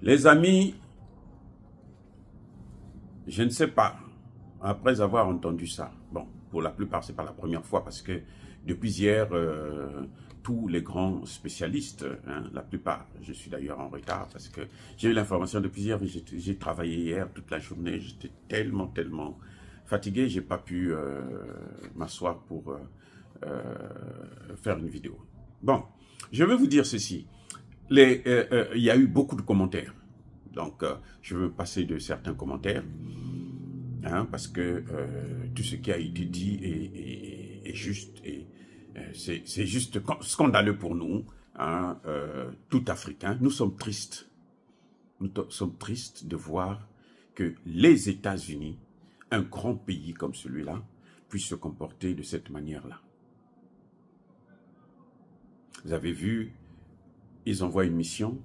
Les amis, je ne sais pas, après avoir entendu ça, bon, pour la plupart, ce n'est pas la première fois, parce que depuis hier, tous les grands spécialistes, hein, la plupart, je suis d'ailleurs en retard, parce que j'ai eu l'information depuis hier, j'ai travaillé hier toute la journée, j'étais tellement fatigué, je n'ai pas pu m'asseoir pour faire une vidéo. Bon, je vais vous dire ceci. Il y a eu beaucoup de commentaires. Donc, je veux passer de certains commentaires. Hein, parce que tout ce qui a été dit est juste. Et c'est juste scandaleux pour nous, hein, tout Africains. Nous sommes tristes. Nous sommes tristes de voir que les États-Unis, un grand pays comme celui-là, puissent se comporter de cette manière-là. Vous avez vu, ils envoient une mission,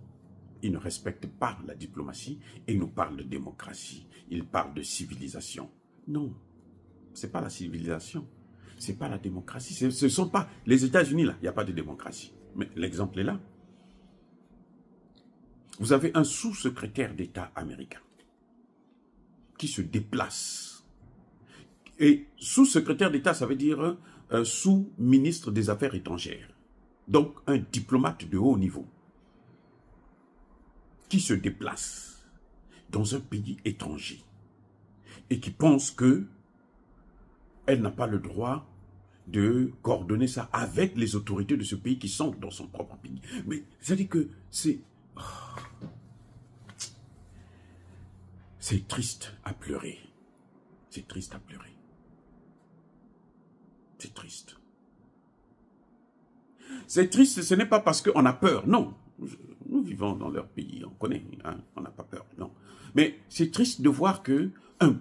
ils ne respectent pas la diplomatie et ils nous parlent de démocratie, ils parlent de civilisation. Non, ce n'est pas la civilisation, ce n'est pas la démocratie, ce ne sont pas les États-Unis là, il n'y a pas de démocratie. Mais l'exemple est là. Vous avez un sous-secrétaire d'État américain qui se déplace. Et sous-secrétaire d'État, ça veut dire sous-ministre des Affaires étrangères. Donc, un diplomate de haut niveau qui se déplace dans un pays étranger et qui pense que elle n'a pas le droit de coordonner ça avec les autorités de ce pays qui sont dans son propre pays. Mais ça dit que c'est... C'est triste à pleurer. C'est triste à pleurer. C'est triste. C'est triste, ce n'est pas parce qu'on a peur, non. Nous vivons dans leur pays, on connaît, hein, on n'a pas peur, non. Mais c'est triste de voir qu'un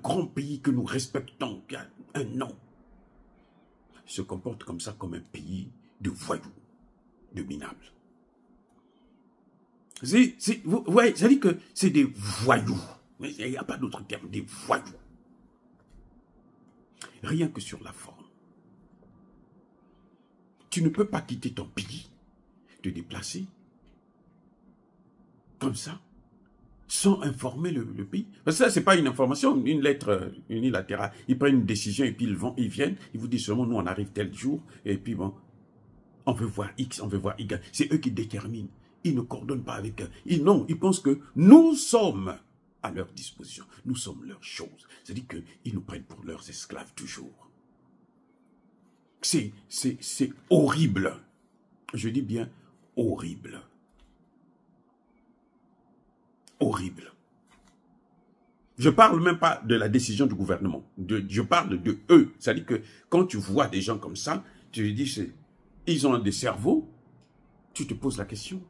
grand pays que nous respectons, qui a un nom, se comporte comme ça, comme un pays de voyous, de minables. Vous voyez, ça dit que c'est des voyous. Mais il n'y a pas d'autre terme, des voyous. Rien que sur la forme. Tu ne peux pas quitter ton pays, te déplacer, comme ça, sans informer le pays. Parce que ça, ce n'est pas une information, une lettre unilatérale. Ils prennent une décision et puis ils viennent, ils vous disent seulement, nous on arrive tel jour, et puis bon, on veut voir X, on veut voir Y. C'est eux qui déterminent. Ils ne coordonnent pas avec eux. Non, ils pensent que nous sommes à leur disposition. Nous sommes leurs choses. C'est-à-dire qu'ils nous prennent pour leurs esclaves toujours. C'est horrible. Je dis bien horrible. Horrible. Je ne parle même pas de la décision du gouvernement. Je parle de eux. C'est-à-dire que quand tu vois des gens comme ça, tu te dis, ils ont des cerveaux, tu te poses la question.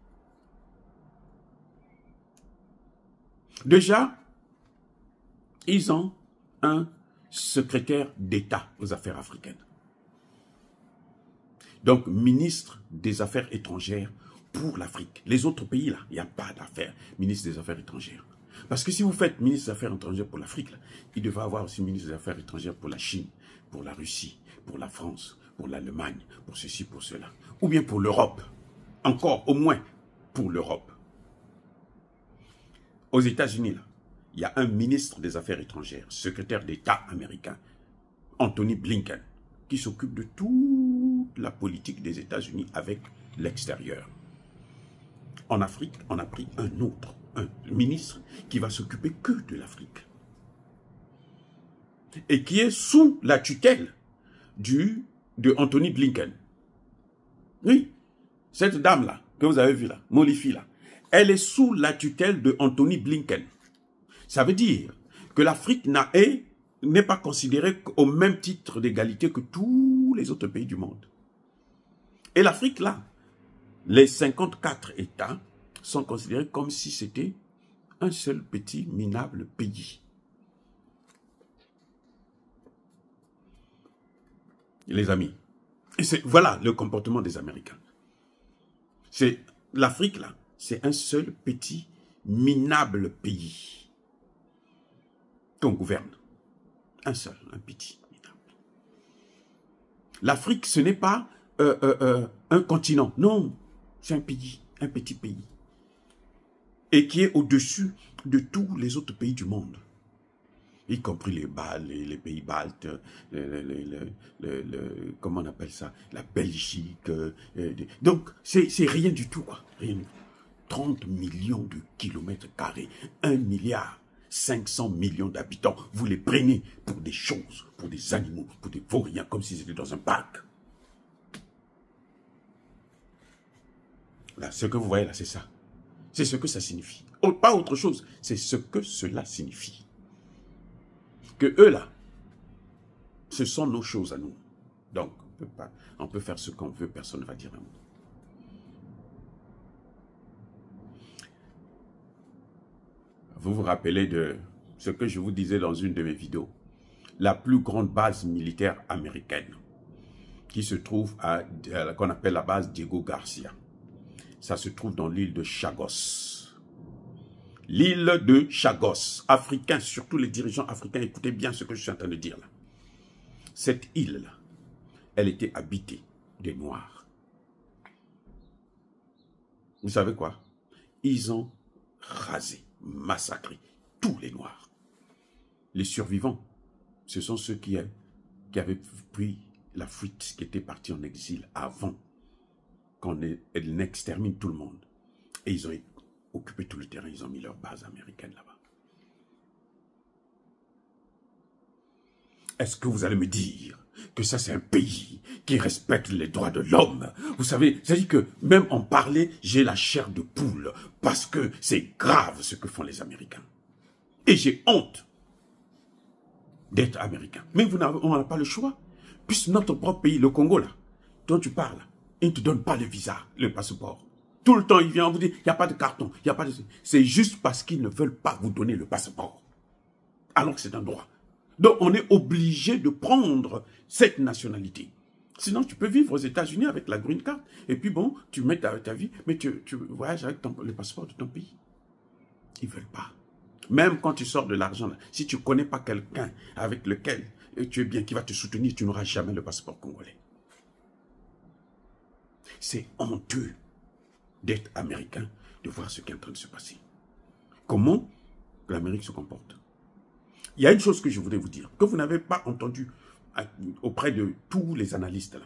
Déjà, ils ont un secrétaire d'État aux affaires africaines. Donc, ministre des Affaires étrangères pour l'Afrique. Les autres pays, là, il n'y a pas d'affaires, ministre des Affaires étrangères. Parce que si vous faites ministre des Affaires étrangères pour l'Afrique, il devrait avoir aussi ministre des Affaires étrangères pour la Chine, pour la Russie, pour la France, pour l'Allemagne, pour ceci, pour cela. Ou bien pour l'Europe. Encore, au moins, pour l'Europe. Aux États-Unis, là, il y a un ministre des Affaires étrangères, secrétaire d'État américain, Anthony Blinken, qui s'occupe de toute la politique des États-Unis avec l'extérieur. En Afrique, on a pris un ministre qui va s'occuper que de l'Afrique. Et qui est sous la tutelle de Anthony Blinken. Oui, cette dame-là, que vous avez vue là, Molifi là, elle est sous la tutelle de Anthony Blinken. Ça veut dire que l'Afrique n'est pas considérée au même titre d'égalité que tous les autres pays du monde. Et l'Afrique, là, les 54 États sont considérés comme si c'était un seul petit minable pays. Les amis, et voilà le comportement des Américains. C'est l'Afrique, là, c'est un seul petit minable pays qu'on gouverne. Un seul, un petit minable. L'Afrique, ce n'est pas un continent. Non, c'est un pays, un petit pays. et qui est au-dessus de tous les autres pays du monde, y compris les pays baltes, comment on appelle ça, la Belgique. Donc, c'est rien du tout, quoi. Rien du tout. 30 millions de kilomètres carrés, 1 milliard 500 millions d'habitants, vous les prenez pour des choses, pour des animaux, pour des vauriens, comme s'ils étaient dans un parc. Là, ce que vous voyez là, c'est ça. C'est ce que ça signifie. Pas autre chose, c'est ce que cela signifie. Que eux là, ce sont nos choses à nous. Donc, on peut faire ce qu'on veut, personne ne va dire un mot. Vous vous rappelez de ce que je vous disais dans une de mes vidéos. La plus grande base militaire américaine qui se trouve qu'on appelle la base Diego Garcia. Ça se trouve dans l'île de Chagos. L'île de Chagos. Africains, surtout les dirigeants africains, écoutez bien ce que je suis en train de dire là. Cette île-là, elle était habitée des Noirs. Vous savez quoi? Ils ont rasé, massacré tous les Noirs. Les survivants, ce sont ceux qui avaient pris la fuite, qui étaient partis en exil avant qu'on extermine tout le monde. Et ils ont occupé tout le terrain, ils ont mis leur base américaine là-bas. Est-ce que vous allez me dire que ça c'est un pays qui respecte les droits de l'homme? Vous savez, c'est-à-dire que même en parler, j'ai la chair de poule, parce que c'est grave ce que font les Américains. Et j'ai honte d'être américain. Mais on n'a pas le choix. Puisque notre propre pays, le Congo là, dont tu parles, il ne te donne pas le visa, le passeport. Tout le temps, il vient vous dire, il n'y a pas de carton, il n'y a pas de... C'est juste parce qu'ils ne veulent pas vous donner le passeport. Alors que c'est un droit. Donc, on est obligé de prendre cette nationalité. Sinon, tu peux vivre aux États-Unis avec la green card. Et puis bon, tu mets ta vie, mais tu voyages avec le passeport de ton pays. Ils ne veulent pas. Même quand tu sors de l'argent, si tu ne connais pas quelqu'un avec lequel tu es bien, qui va te soutenir, tu n'auras jamais le passeport congolais. C'est honteux d'être américain, de voir ce qui est en train de se passer. Comment l'Amérique se comporte? Il y a une chose que je voudrais vous dire, que vous n'avez pas entendu auprès de tous les analystes là.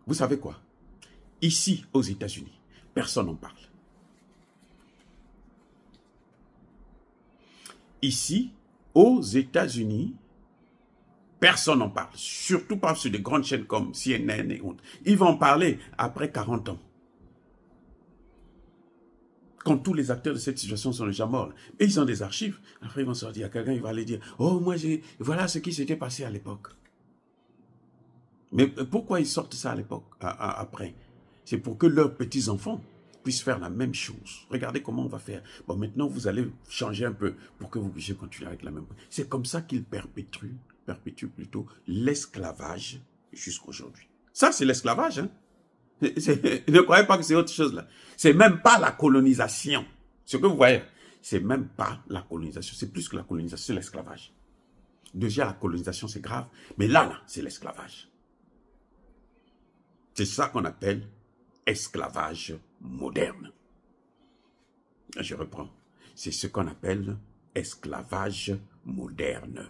Vous savez quoi? Ici, aux États-Unis, personne n'en parle. Ici, aux États-Unis, personne n'en parle. Surtout pas sur des grandes chaînes comme CNN et autres. Ils vont en parler après 40 ans. Quand tous les acteurs de cette situation sont déjà morts. Et ils ont des archives. Après, ils vont sortir. Quelqu'un il va aller dire, oh, moi, voilà ce qui s'était passé à l'époque. Mais pourquoi ils sortent ça à l'époque, après? C'est pour que leurs petits-enfants puissent faire la même chose. Regardez comment on va faire. Bon, maintenant, vous allez changer un peu pour que vous puissiez continuer avec la même. C'est comme ça qu'ils perpétuent plutôt l'esclavage jusqu'aujourd'hui. Ça, c'est l'esclavage, hein? Ne croyez pas que c'est autre chose, là. C'est même pas la colonisation. Ce que vous voyez, c'est même pas la colonisation. C'est plus que la colonisation, c'est l'esclavage. Déjà, la colonisation, c'est grave. Mais là, c'est l'esclavage. C'est ça qu'on appelle esclavage moderne. Je reprends. C'est ce qu'on appelle esclavage moderne.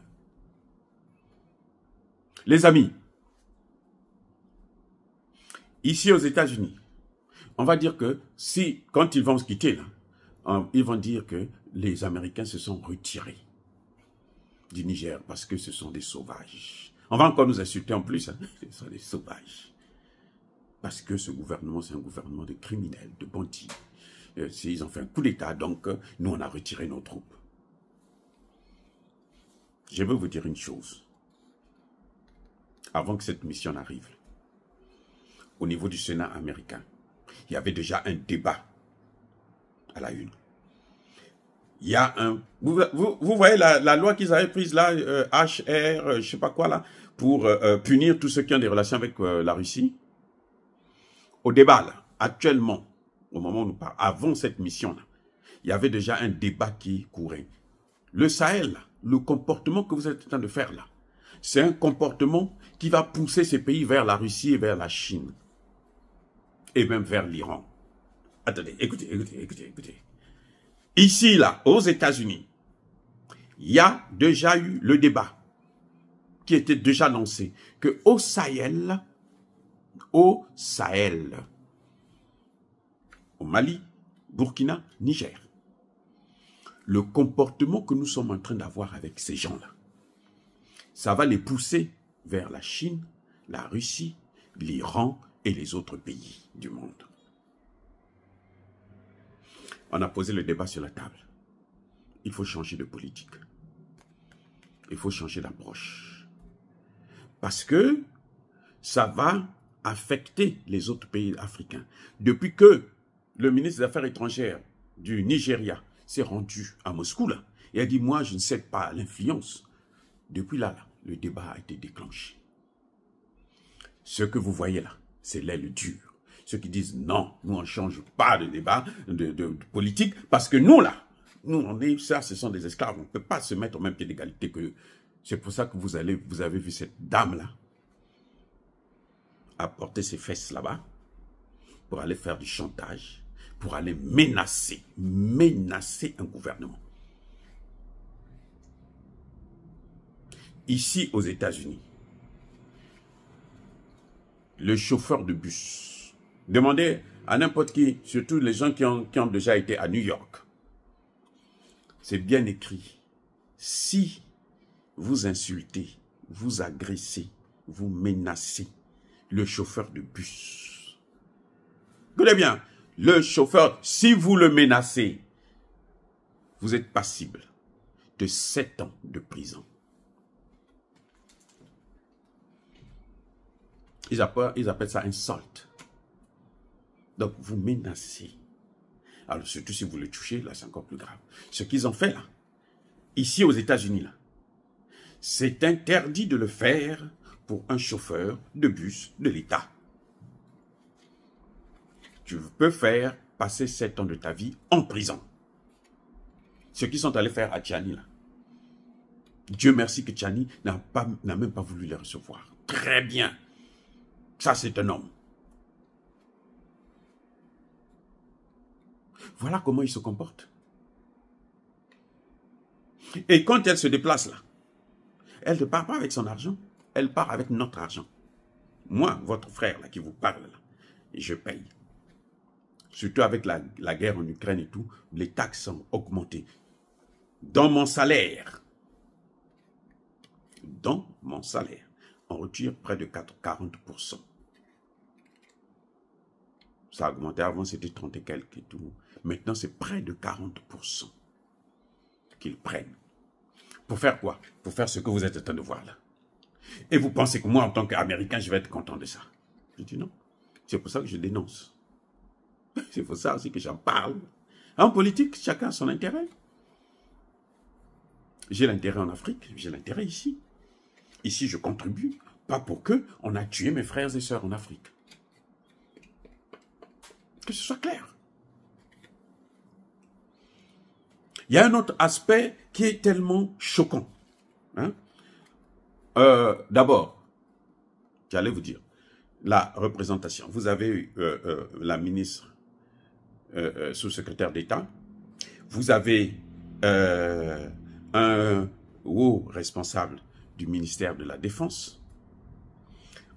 Les amis, ici aux États-Unis, on va dire que si, quand ils vont se quitter, là, ils vont dire que les Américains se sont retirés du Niger parce que ce sont des sauvages. On va encore nous insulter en plus, hein. Ce sont des sauvages. Parce que ce gouvernement, c'est un gouvernement de criminels, de bandits. Ils ont fait un coup d'État, donc nous, on a retiré nos troupes. Je veux vous dire une chose. Avant que cette mission n'arrive, au niveau du Sénat américain, il y avait déjà un débat à la une. Il y a un... Vous voyez la loi qu'ils avaient prise là, HR, je sais pas quoi là, pour punir tous ceux qui ont des relations avec la Russie. Au débat là, actuellement, au moment où nous parlons, avant cette mission là, il y avait déjà un débat qui courait. Le Sahel, là, le comportement que vous êtes en train de faire là, c'est un comportement qui va pousser ces pays vers la Russie et vers la Chine. Et même vers l'Iran. attendez, écoutez. Ici, là, aux États-Unis, il y a déjà eu le débat qui était déjà lancé, que au Sahel, au Mali, Burkina, Niger, le comportement que nous sommes en train d'avoir avec ces gens-là, ça va les pousser vers la Chine, la Russie, l'Iran et les autres pays du monde. On a posé le débat sur la table. Il faut changer de politique. Il faut changer d'approche. Parce que ça va affecter les autres pays africains. Depuis que le ministre des Affaires étrangères du Nigeria s'est rendu à Moscou, là, et a dit, moi, je ne cède pas à l'influence. Depuis là, le débat a été déclenché. Ce que vous voyez là, c'est l'aile dure. Ceux qui disent, non, nous, on ne change pas de débat, de politique, parce que nous, là, nous, on est, ça, ce sont des esclaves. On ne peut pas se mettre au même pied d'égalité que... C'est pour ça que vous avez vu cette dame-là apporter ses fesses là-bas pour aller faire du chantage, pour aller menacer un gouvernement. Ici, aux États-Unis, le chauffeur de bus, demandez à n'importe qui, surtout les gens qui ont déjà été à New York, c'est bien écrit. Si vous insultez, vous agressez, vous menacez le chauffeur de bus. Écoutez bien, le chauffeur, si vous le menacez, vous êtes passible de 7 ans de prison. Ils appellent ça insult. Donc, vous menacez. Alors, surtout si vous le touchez, là, c'est encore plus grave. Ce qu'ils ont fait, là, ici aux États-Unis, là, c'est interdit de le faire pour un chauffeur de bus de l'État. Tu peux faire passer 7 ans de ta vie en prison. Ce qu'ils sont allés faire à Tchani, là. Dieu merci que Tchani n'a même pas voulu les recevoir. Très bien. Ça, c'est un homme. Voilà comment il se comporte. Et quand elle se déplace là, elle ne part pas avec son argent, elle part avec notre argent. Moi, votre frère là qui vous parle là, et je paye. Surtout avec la guerre en Ukraine et tout, les taxes sont augmentées. Dans mon salaire, on retire près de 40%. Ça a augmenté, avant c'était 30 et quelques et tout. Maintenant c'est près de 40% qu'ils prennent. Pour faire quoi? Pour faire ce que vous êtes en train de voir là. Et vous pensez que moi en tant qu'Américain je vais être content de ça? Je dis non. C'est pour ça que je dénonce. C'est pour ça aussi que j'en parle. En politique, chacun a son intérêt. J'ai l'intérêt en Afrique, j'ai l'intérêt ici. Ici, je contribue, pas pour que on a tué mes frères et sœurs en Afrique. Que ce soit clair. Il y a un autre aspect qui est tellement choquant. Hein? D'abord, j'allais vous dire, la représentation. Vous avez eu la ministre sous-secrétaire d'État. Vous avez un haut responsable du ministère de la Défense.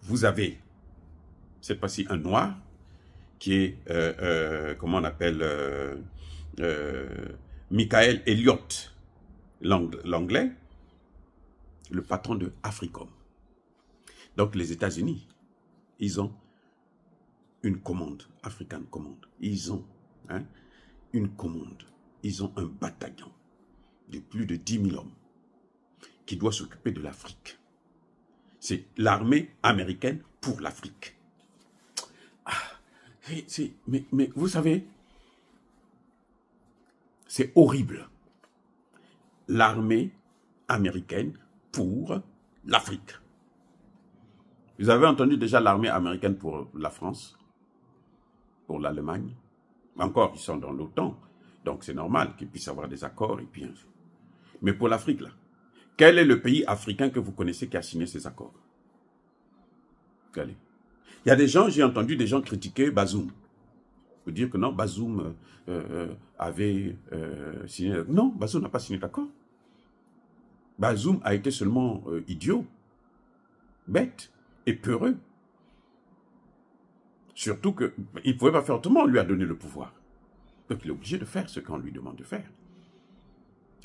Vous avez, cette fois-ci, un noir qui est, comment on appelle, Michael Elliott, l'anglais, le patron de Africom. Donc les États-Unis, ils ont une commande, African Command. Ils ont une commande. Ils ont un bataillon de plus de 10 000 hommes qui doit s'occuper de l'Afrique. C'est l'armée américaine pour l'Afrique. Mais vous savez, c'est horrible. L'armée américaine pour l'Afrique. Vous avez entendu déjà l'armée américaine pour la France, pour l'Allemagne. Encore, ils sont dans l'OTAN. Donc c'est normal qu'ils puissent avoir des accords. Et puis, mais pour l'Afrique, là, quel est le pays africain que vous connaissez qui a signé ces accords? Allez. Il y a des gens, j'ai entendu des gens critiquer Bazoum. Pour dire que non, Bazoum avait signé... Non, Bazoum n'a pas signé d'accord. Bazoum a été seulement idiot, bête et peureux. Surtout qu'il ne pouvait pas faire autrement, on lui a donné le pouvoir. Donc il est obligé de faire ce qu'on lui demande de faire.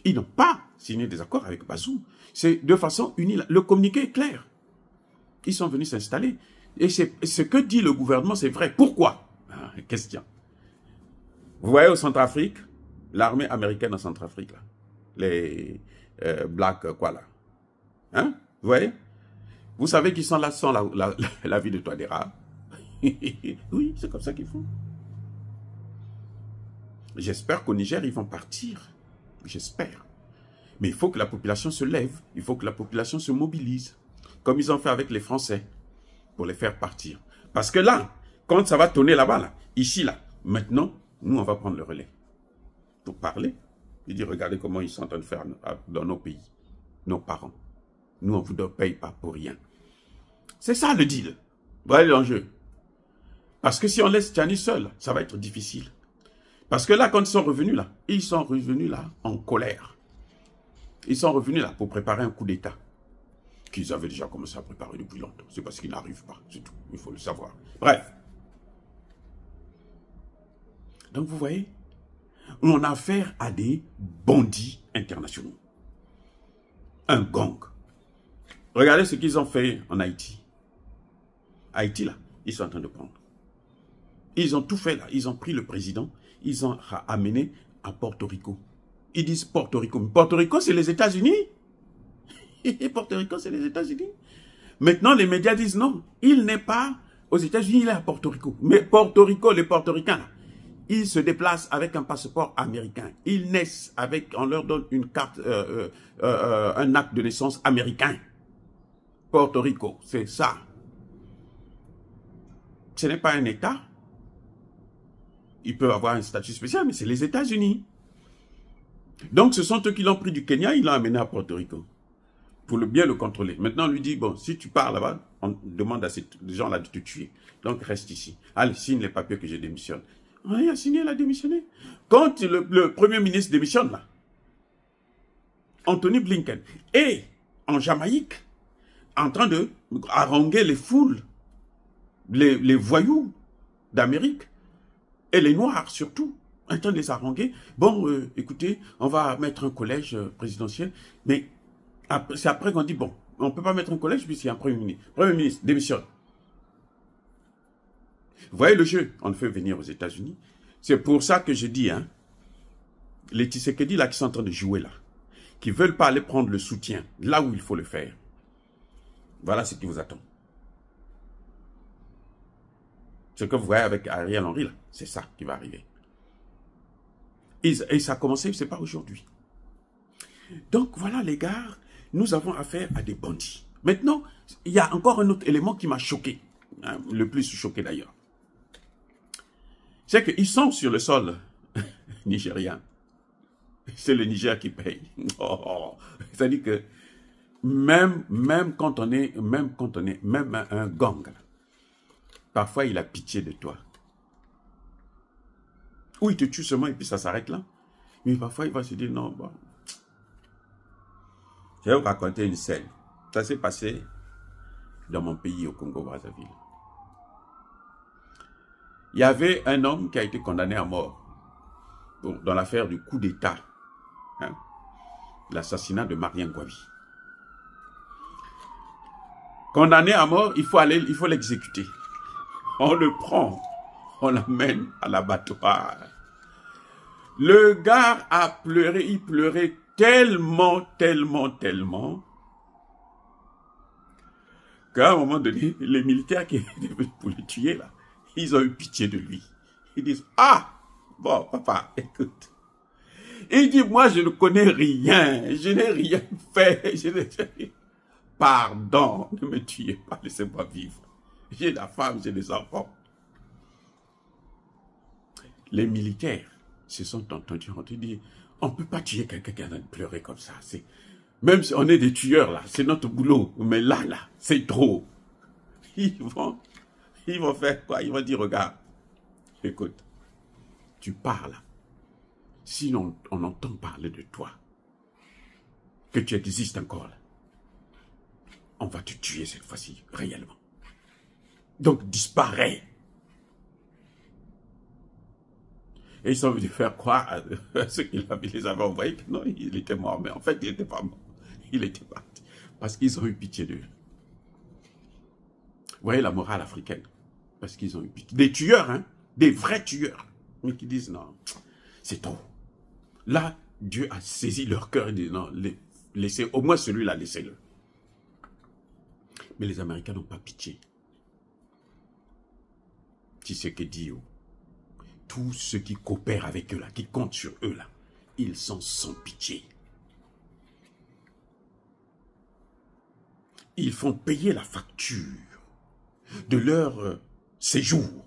Ils n'ont pas signé des accords avec Bazoum. C'est de façon unilatéral. Le communiqué est clair. Ils sont venus s'installer. Et ce que dit le gouvernement, c'est vrai. Pourquoi? Question. Vous voyez au Centrafrique, l'armée américaine en Centrafrique, là, les Black, quoi là. Hein? Vous voyez? Vous savez qu'ils sont là sans la vie de Touadéra. Oui, c'est comme ça qu'ils font. J'espère qu'au Niger, ils vont partir. J'espère. Mais il faut que la population se lève. Il faut que la population se mobilise. Comme ils ont fait avec les Français. Pour les faire partir. Parce que là, quand ça va tourner là-bas, là, ici, là, maintenant, nous, on va prendre le relais. Pour parler. Il dit, regardez comment ils sont en train de faire dans nos pays. Nos parents. Nous, on ne vous paye pas pour rien. C'est ça le deal. Voilà l'enjeu. Parce que si on laisse Tiani seul, ça va être difficile. Parce que là, quand ils sont revenus là en colère. Ils sont revenus là pour préparer un coup d'État. Qu'ils avaient déjà commencé à préparer depuis longtemps. C'est parce qu'ils n'arrivent pas, c'est tout. Il faut le savoir. Bref. Donc vous voyez, on a affaire à des bandits internationaux. Un gang. Regardez ce qu'ils ont fait en Haïti. Haïti, là, ils sont en train de prendre. Ils ont tout fait là. Ils ont pris le président. Ils ont amené à Porto Rico. Ils disent Porto Rico. Mais Porto Rico, c'est les États-Unis. Porto Rico, c'est les États-Unis. Maintenant, les médias disent non. Il n'est pas aux États-Unis, il est à Porto Rico. Mais Porto Rico, les Portoricains, là, ils se déplacent avec un passeport américain. Ils naissent avec, on leur donne une carte, un acte de naissance américain. Porto Rico, c'est ça. Ce n'est pas un État. Ils peuvent avoir un statut spécial, mais c'est les États-Unis. Donc, ce sont eux qui l'ont pris du Kenya, ils l'ont amené à Porto Rico. Pour bien le contrôler. Maintenant, on lui dit, bon, si tu pars là-bas, on demande à ces gens-là de te tuer. Donc, reste ici. Allez, signe les papiers que je démissionne. Ah, il a signé, il a démissionné. Quand le Premier ministre démissionne, là, Anthony Blinken est en Jamaïque, en train de haranguer les foules, les voyous d'Amérique, et les Noirs surtout, en train de les haranguer. Bon, écoutez, on va mettre un collège présidentiel, mais c'est après qu'on dit, bon, on ne peut pas mettre un collège puisqu'il y a un Premier ministre. Premier ministre, démissionne. Vous voyez le jeu? On le fait venir aux États-Unis. C'est pour ça que je dis, hein, les Tshisekedi là qui sont en train de jouer là, qui ne veulent pas aller prendre le soutien là où il faut le faire. Voilà ce qui vous attend. Ce que vous voyez avec Ariel Henry là, c'est ça qui va arriver. Et ça a commencé, ce n'est pas aujourd'hui. Donc voilà les gars, nous avons affaire à des bandits. Maintenant, il y a encore un autre élément qui m'a choqué, hein, le plus choqué d'ailleurs. C'est qu'ils sont sur le sol nigérien. C'est le Niger qui paye. Oh, c'est-à-dire que même quand on est un gang, parfois il a pitié de toi. Ou il te tue seulement et puis ça s'arrête là. Mais parfois il va se dire non, bon. Je vais vous raconter une scène. Ça s'est passé dans mon pays, au Congo-Brazzaville. Il y avait un homme qui a été condamné à mort dans l'affaire du coup d'État, hein, l'assassinat de Marien Gouavi. Condamné à mort, il faut l'exécuter. On le prend, on l'amène à l'abattoir. Le gars a pleuré, il pleurait tellement, qu'à un moment donné, les militaires qui étaient venus pour le tuer, là, ils ont eu pitié de lui. Ils disent, ah, bon, papa, écoute. Il dit, moi, je ne connais rien, je n'ai rien fait, pardon, ne me tuez pas, laissez-moi vivre. J'ai la femme, j'ai des enfants. Les militaires se sont entendus, on te dit, on ne peut pas tuer quelqu'un qui est en train de pleurer comme ça. Même si on est des tueurs, là, c'est notre boulot. Mais là, c'est trop. Ils vont faire quoi? Ils vont dire, regarde, écoute, tu parles. Sinon, on entend parler de toi. Que tu existes encore là. On va te tuer cette fois-ci, réellement. Donc, disparais. Et ils sont venus faire croire à ceux qui les avaient envoyés que non, il était mort. Mais en fait, il n'était pas mort. Il était parti. Parce qu'ils ont eu pitié d'eux. Vous voyez la morale africaine. Parce qu'ils ont eu pitié. Des tueurs, hein. Des vrais tueurs. Mais qui disent non, c'est trop. Là, Dieu a saisi leur cœur et dit non, laissez, au moins celui-là, laissez-le. Mais les Américains n'ont pas pitié. Tshisekedi, tous ceux qui coopèrent avec eux là, qui comptent sur eux là, ils sont sans pitié. Ils font payer la facture de leur séjour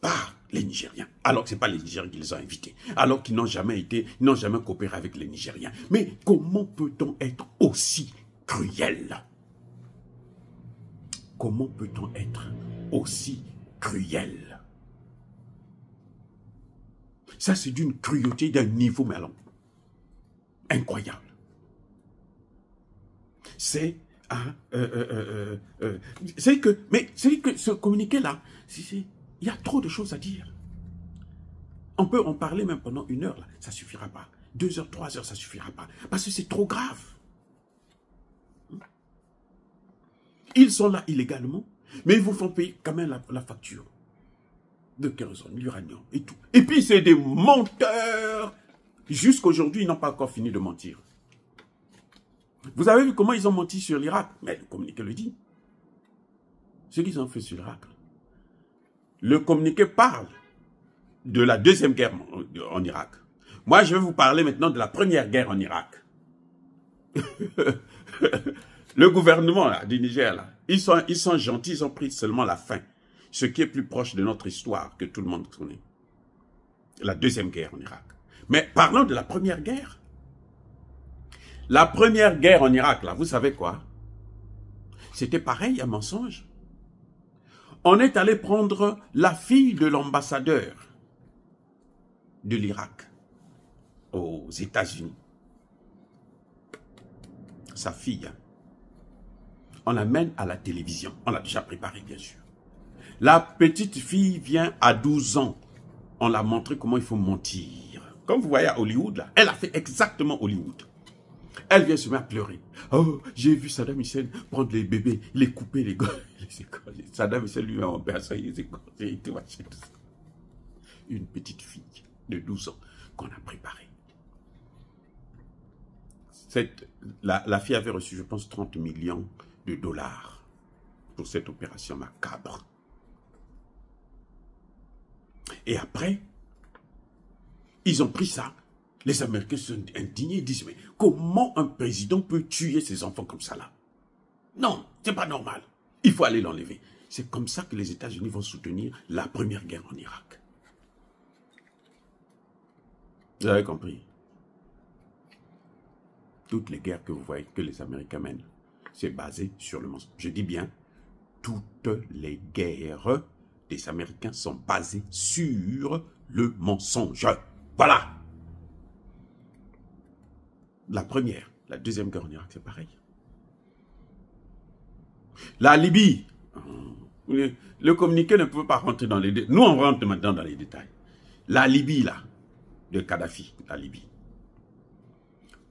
par les Nigériens. Alors que ce n'est pas les Nigériens qui les ont invités. Alors qu'ils n'ont jamais été, ils n'ont jamais coopéré avec les Nigériens. Mais comment peut-on être aussi cruel? Comment peut-on être aussi cruel? Ça, c'est d'une cruauté d'un niveau, mais alors, incroyable. C'est que ce communiqué-là, il y a trop de choses à dire. On peut en parler même pendant 1 heure, là, ça ne suffira pas. 2 heures, 3 heures, ça ne suffira pas. Parce que c'est trop grave. Ils sont là illégalement, mais ils vous font payer quand même la facture de kérosène, l'uranium et tout. Et puis c'est des menteurs. Jusqu'aujourd'hui, ils n'ont pas encore fini de mentir. Vous avez vu comment ils ont menti sur l'Irak? Mais le communiqué le dit. Ce qu'ils ont fait sur l'Irak. Le communiqué parle de la 2e guerre en Irak. Moi, je vais vous parler maintenant de la 1re guerre en Irak. Le gouvernement là, du Niger, là, ils sont gentils, ils ont pris seulement la fin. Ce qui est plus proche de notre histoire que tout le monde connaît. La 2e guerre en Irak. Mais parlons de la 1re guerre. La 1re guerre en Irak, là, vous savez quoi? C'était pareil, un mensonge. On est allé prendre la fille de l'ambassadeur de l'Irak aux États-Unis. Sa fille, hein. On l'amène à la télévision. On l'a déjà préparé, bien sûr. La petite fille vient à 12 ans. On l'a montré comment il faut mentir. Comme vous voyez à Hollywood, là, elle a fait exactement Hollywood. Elle vient se mettre à pleurer. Oh, j'ai vu Saddam Hussein prendre les bébés, les couper, les gosses. Saddam Hussein lui-même en personne, il était une petite fille de 12 ans qu'on a préparée. La fille avait reçu, je pense, 30 millions de dollars pour cette opération macabre. Et après, ils ont pris ça. Les Américains sont indignés, ils disent, mais comment un président peut tuer ses enfants comme ça là? Non, c'est pas normal. Il faut aller l'enlever. C'est comme ça que les États-Unis vont soutenir la 1re guerre en Irak. Vous avez compris? Toutes les guerres que vous voyez que les Américains mènent, c'est basé sur le mensonge. Je dis bien, toutes les guerres des Américains sont basées sur le mensonge. Voilà. La 1re, la 2e guerre en Irak, c'est pareil. La Libye, le communiqué ne peut pas rentrer dans les détails. Nous, on rentre maintenant dans les détails. La Libye, là, de Kadhafi, la Libye,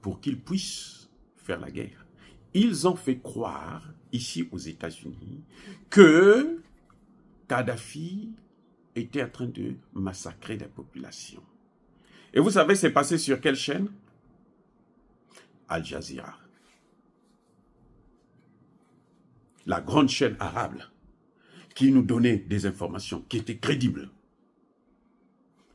pour qu'ils puissent faire la guerre, ils ont fait croire, ici aux États-Unis, que Kadhafi était en train de massacrer la population. Et vous savez, c'est passé sur quelle chaîne? Al Jazeera. La grande chaîne arabe qui nous donnait des informations qui étaient crédibles.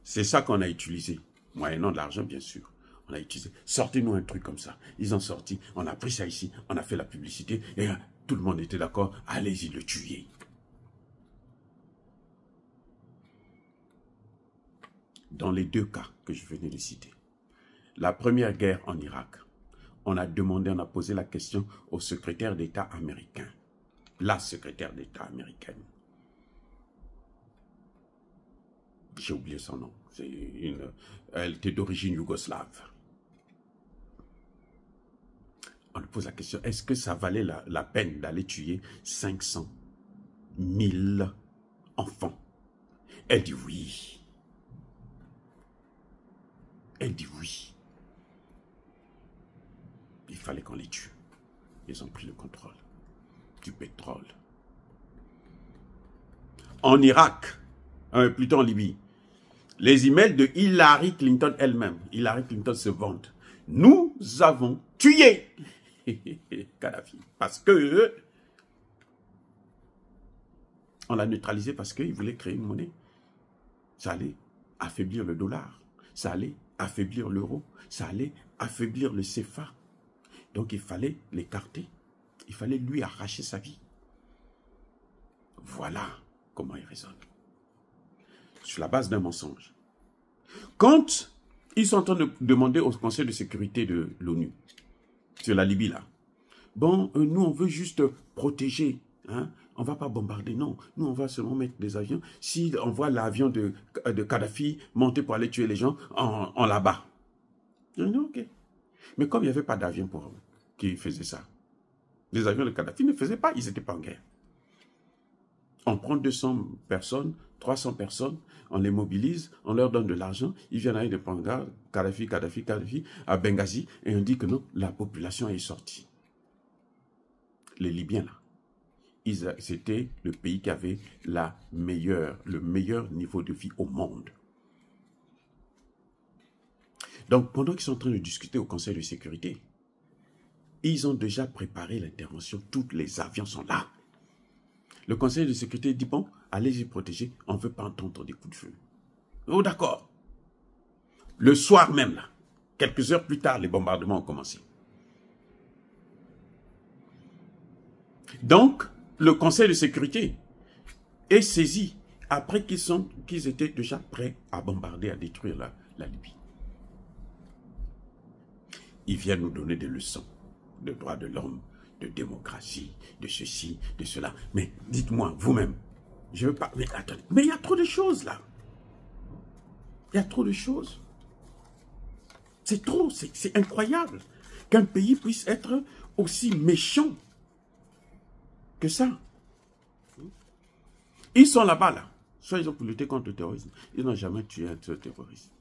C'est ça qu'on a utilisé, moyennant de l'argent bien sûr. On a utilisé, sortez-nous un truc comme ça. Ils ont sorti, on a pris ça ici, on a fait la publicité et tout le monde était d'accord, allez-y le tuer. Dans les 2 cas que je venais de citer, la 1re guerre en Irak, on a demandé, on a posé la question au secrétaire d'État américain, la secrétaire d'État américaine. j'ai oublié son nom. Elle était d'origine yougoslave. On lui pose la question, est-ce que ça valait la peine d'aller tuer 500 000 enfants? Elle dit oui. Elle dit oui. Il fallait qu'on les tue. Ils ont pris le contrôle du pétrole. En Irak, plutôt en Libye, les emails de Hillary Clinton elle-même, Hillary Clinton se vante. Nous avons tué Kadhafi parce que on l'a neutralisé parce qu'il voulait créer une monnaie. Ça allait affaiblir le dollar, ça allait affaiblir l'euro, ça allait affaiblir le CFA. Donc il fallait l'écarter, il fallait lui arracher sa vie. Voilà comment il raisonne. Sur la base d'un mensonge. Quand ils sont en train de demander au Conseil de sécurité de l'ONU, sur la Libye là, bon, nous on veut juste protéger, hein, on ne va pas bombarder, non. Nous, on va seulement mettre des avions. Si on voit l'avion de Kadhafi monter pour aller tuer les gens, on là-bas. Ok. Mais comme il n'y avait pas d'avion pour eux qui faisaient ça, les avions de Kadhafi ne faisaient pas, ils n'étaient pas en guerre. On prend 200 personnes, 300 personnes, on les mobilise, on leur donne de l'argent, ils viennent avec des pancartes, Kadhafi, Kadhafi, Kadhafi, à Benghazi, et on dit que non, la population est sortie. Les Libyens, là, c'était le pays qui avait le meilleur niveau de vie au monde. Donc, pendant qu'ils sont en train de discuter au Conseil de sécurité, ils ont déjà préparé l'intervention, tous les avions sont là. Le Conseil de sécurité dit, bon, allez-y protéger, on ne veut pas entendre des coups de feu. Oh, d'accord. Le soir même, là, quelques heures plus tard, les bombardements ont commencé. Donc, le Conseil de sécurité est saisi après qu'ils étaient déjà prêts à bombarder, à détruire la Libye. Ils viennent nous donner des leçons de droits de l'homme, de démocratie, de ceci, de cela. Mais dites-moi, vous-même, je veux pas... Mais attendez, mais il y a trop de choses là. Il y a trop de choses. C'est trop, c'est incroyable qu'un pays puisse être aussi méchant que ça. Ils sont là-bas, là. Soit ils ont pour lutter contre le terrorisme. Ils n'ont jamais tué un terroriste.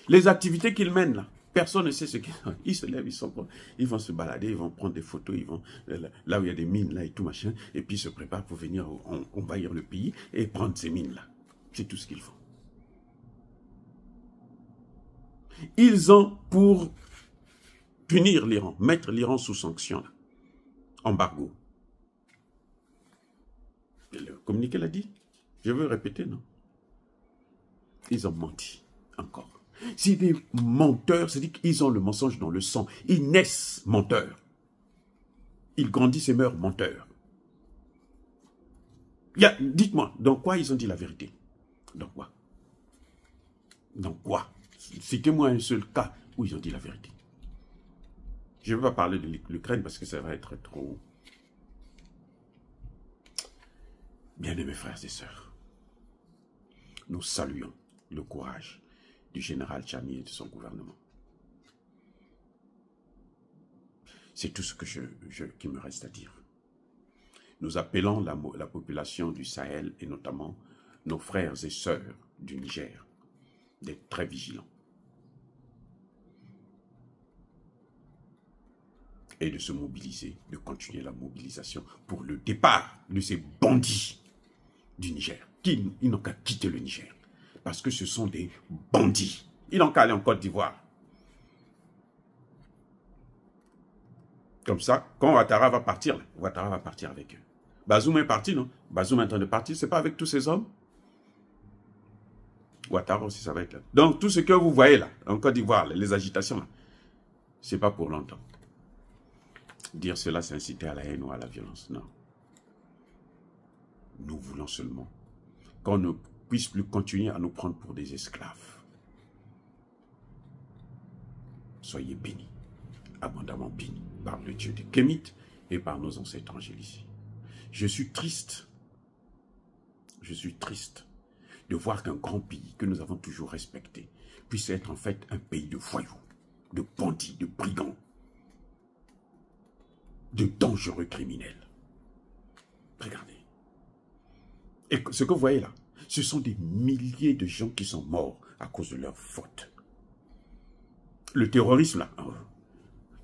Les activités qu'ils mènent là, personne ne sait ce qu'ils font. Ils se lèvent, ils vont se balader, ils vont prendre des photos, ils vont là où il y a des mines là et tout machin, et puis ils se préparent pour venir envahir le pays et prendre ces mines là. C'est tout ce qu'ils font. Ils ont pour punir l'Iran, mettre l'Iran sous sanction, là. Embargo. Le communiqué l'a dit. Je veux répéter, non? Ils ont menti, encore. C'est des menteurs, c'est-à-dire qu'ils ont le mensonge dans le sang. Ils naissent menteurs. Ils grandissent et meurent menteurs. Dites-moi, dans quoi ils ont dit la vérité? Dans quoi? Dans quoi? Citez-moi un seul cas où ils ont dit la vérité. Je ne veux pas parler de l'Ukraine parce que ça va être trop... Bien-aimés frères et sœurs, nous saluons le courage du général Tchani et de son gouvernement. C'est tout ce que qu'il me reste à dire. Nous appelons la population du Sahel et notamment nos frères et sœurs du Niger d'être très vigilants et de se mobiliser, de continuer la mobilisation pour le départ de ces bandits du Niger. Ils n'ont qu'à quitter le Niger. Parce que ce sont des bandits. Ils n'ont qu'à aller en Côte d'Ivoire. Comme ça, quand Ouattara va partir, Ouattara va partir avec eux. Bazoum est parti, non? Bazoum est en train de partir, c'est pas avec tous ces hommes? Ouattara aussi, ça va être là. Donc, tout ce que vous voyez là, en Côte d'Ivoire, les agitations là, c'est pas pour longtemps. Dire cela, c'est inciter à la haine ou à la violence, non. Nous voulons seulement qu'on ne puisse plus continuer à nous prendre pour des esclaves. Soyez bénis, abondamment bénis par le Dieu des Kémites et par nos ancêtres angélisés. Je suis triste de voir qu'un grand pays que nous avons toujours respecté puisse être en fait un pays de voyous, de bandits, de brigands, de dangereux criminels. Regardez. Et ce que vous voyez là, ce sont des milliers de gens qui sont morts à cause de leur faute. Le terrorisme là,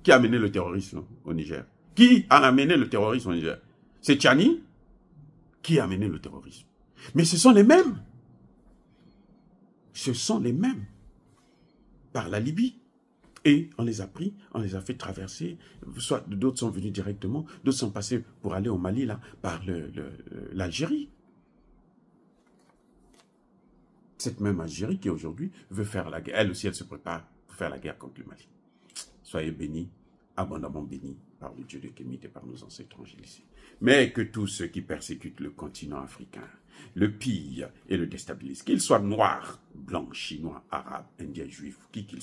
qui a amené le terrorisme au Niger? Qui a amené le terrorisme au Niger? C'est Tchani qui a amené le terrorisme. Mais ce sont les mêmes. Ce sont les mêmes. Par la Libye. Et on les a pris, on les a fait traverser. Soit d'autres sont venus directement, d'autres sont passés pour aller au Mali là, par l'Algérie. Cette même Algérie qui aujourd'hui veut faire la guerre. Elle aussi, elle se prépare pour faire la guerre contre le Mali. Soyez bénis, abondamment bénis par le Dieu de Kémit et par nos ancêtres angélisés. Mais que tous ceux qui persécutent le continent africain, le pillent et le déstabilisent, qu'ils soient noirs, blancs, chinois, arabes, indiens, juifs, qui qu'ils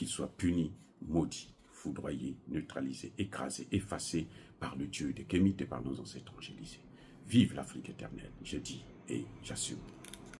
soient punis, maudits, foudroyés, neutralisés, écrasés, effacés par le Dieu de Kémit et par nos ancêtres angélisés. Vive l'Afrique éternelle, je dis et j'assume.